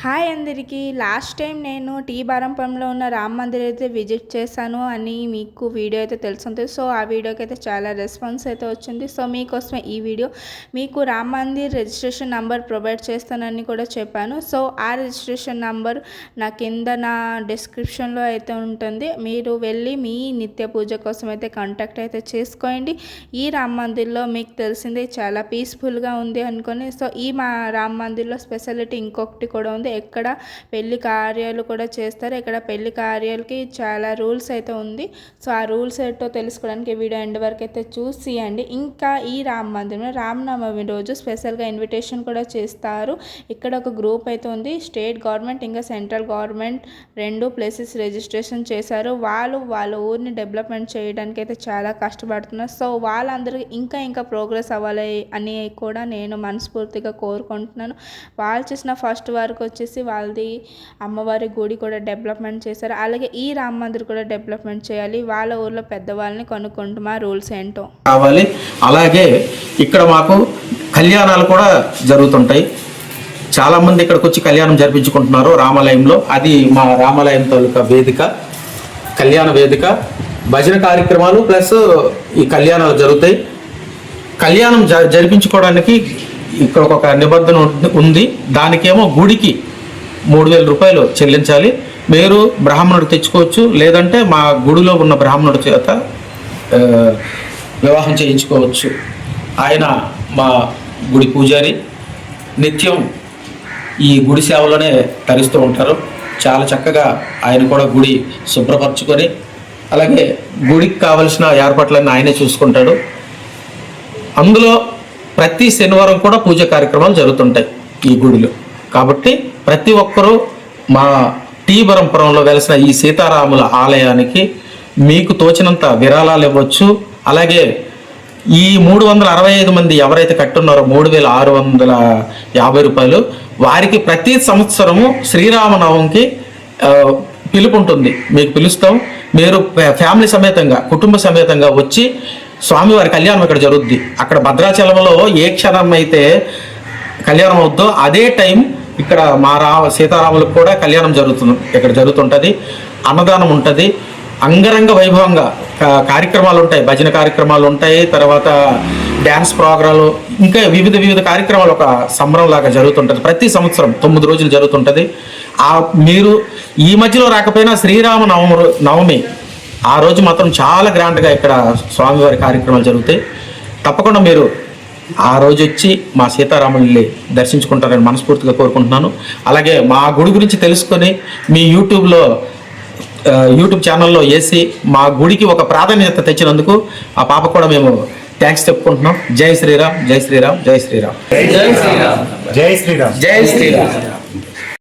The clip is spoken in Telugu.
హాయ్ అందరికీ. లాస్ట్ టైం నేను టీ బారంపంలో ఉన్న రామ్ మందిర్ అయితే విజిట్ చేశాను అని మీకు వీడియో అయితే తెలుసుంది. సో ఆ వీడియోకి అయితే చాలా రెస్పాన్స్ అయితే వచ్చింది. సో మీకోసమే ఈ వీడియో. మీకు Ram Mandir registration number provide చేస్తానని కూడా చెప్పాను. సో ఆ రిజిస్ట్రేషన్ నెంబర్ నా కింద నా డిస్క్రిప్షన్లో అయితే ఉంటుంది. మీరు వెళ్ళి మీ నిత్య పూజ కోసం అయితే కాంటాక్ట్ అయితే చేసుకోండి. ఈ రామ్ మందిర్లో మీకు తెలిసిందే చాలా పీస్ఫుల్గా ఉంది అనుకొని. సో ఈ మా రామ్ మందిర్లో స్పెషాలిటీ ఇంకొకటి కూడా ఉంది. ఎక్కడ పెళ్లి కార్యాలు కూడా చేస్తారు. ఇక్కడ పెళ్లి కార్యాలకి చాలా రూల్స్ అయితే ఉంది. సో ఆ రూల్స్ ఏంటో తెలుసుకోవడానికి వీడియో ఎండ్ వరకు అయితే చూసియండి. ఇంకా ఈ రామ మందిరంలో రామనవమి రోజు స్పెషల్గా ఇన్విటేషన్ కూడా చేస్తారు. ఇక్కడ ఒక గ్రూప్ అయితే ఉంది. స్టేట్ గవర్నమెంట్ ఇంకా సెంట్రల్ గవర్నమెంట్ రెండు ప్లేసెస్ రిజిస్ట్రేషన్ చేశారు. వాళ్ళ ఊరిని డెవలప్మెంట్ చేయడానికి అయితే చాలా కష్టపడుతున్నారు. సో వాళ్ళందరికీ ఇంకా ప్రోగ్రెస్ అవ్వాలి అని కూడా నేను మనస్ఫూర్తిగా కోరుకుంటున్నాను. వాళ్ళు చేసిన ఫస్ట్ వర్క్ వచ్చేసి వాళ్ళది అమ్మవారి గుడి కూడా డెవలప్మెంట్ చేశారు. అలాగే ఈ రామ మందిర్ కూడా డెవలప్మెంట్ చేయాలి. వాళ్ళ ఊర్లో పెద్దవాళ్ళని కొనుక్కుంటున్నా రూల్స్ ఏంటో కావాలి. అలాగే ఇక్కడ మాకు కళ్యాణాలు కూడా జరుగుతుంటాయి. చాలా మంది ఇక్కడికి వచ్చి కళ్యాణం జరిపించుకుంటున్నారు రామాలయంలో. అది మా రామాలయం తాలూకా వేదిక, కళ్యాణ వేదిక. భజన కార్యక్రమాలు ప్లస్ ఈ కళ్యాణాలు జరుగుతాయి. కళ్యాణం జరిపించుకోవడానికి ఇక్కడ ఒక నిబంధన ఉంది. దానికేమో గుడికి 3,000 రూపాయలు చెల్లించాలి. మీరు బ్రాహ్మణుడు తెచ్చుకోవచ్చు, లేదంటే మా గుడిలో ఉన్న బ్రాహ్మణుడి చేత వివాహం చేయించుకోవచ్చు. ఆయన మా గుడి పూజారి, నిత్యం ఈ గుడి సేవలోనే తరిస్తూ ఉంటారు. చాలా చక్కగా ఆయన కూడా గుడి శుభ్రపరచుకొని, అలాగే గుడికి కావలసిన ఏర్పాట్లన్నీ ఆయనే చూసుకుంటాడు. అందులో ప్రతి శనివారం కూడా పూజ కార్యక్రమాలు జరుగుతుంటాయి ఈ గుడిలో. కాబట్టి ప్రతి ఒక్కరూ మా టీ బరంపురంలో వెలిసిన ఈ సీతారాముల ఆలయానికి మీకు తోచినంత విరాళాలు ఇవ్వచ్చు. అలాగే ఈ 365 మంది ఎవరైతే కట్టున్నారో 3,650 రూపాయలు, వారికి ప్రతి సంవత్సరము శ్రీరామనవమికి పిలుపు ఉంటుంది. మీకు పిలుస్తాం. మీరు ఫ్యామిలీ సమేతంగా, కుటుంబ సమేతంగా వచ్చి స్వామివారి కళ్యాణం ఇక్కడ జరుగుద్ది. అక్కడ భద్రాచలంలో ఏ క్షణం అయితే కళ్యాణం అవుద్దో అదే టైం ఇక్కడ మా సీతారాములకు కూడా కళ్యాణం ఇక్కడ జరుగుతుంటుంది. అన్నదానం ఉంటుంది. అంగరంగ వైభవంగా కార్యక్రమాలు ఉంటాయి. భజన కార్యక్రమాలు ఉంటాయి. తర్వాత డ్యాన్స్ ప్రోగ్రాలు, ఇంకా వివిధ కార్యక్రమాలు ఒక సంబరం లాగా జరుగుతుంటుంది. ప్రతి సంవత్సరం 9 రోజులు జరుగుతుంటుంది. మీరు ఈ మధ్యలో రాకపోయినా శ్రీరామ నవమి ఆ రోజు మాత్రం చాలా గ్రాండ్గా ఇక్కడ స్వామివారి కార్యక్రమాలు జరుగుతాయి. తప్పకుండా మీరు ఆ రోజు వచ్చి మా సీతారాముల్ని దర్శించుకుంటారని మనస్ఫూర్తిగా కోరుకుంటున్నాను. అలాగే మా గుడి గురించి తెలుసుకొని మీ యూట్యూబ్ ఛానల్లో వేసి మా గుడికి ఒక ప్రాధాన్యత తెచ్చినందుకు ఆ పాప కూడా మేము థ్యాంక్స్ చెప్పుకుంటున్నాం. జై శ్రీరామ్, జై శ్రీరామ్, జై శ్రీరామ్, జై శ్రీరామ్, జై శ్రీరామ్, జై శ్రీరామ్.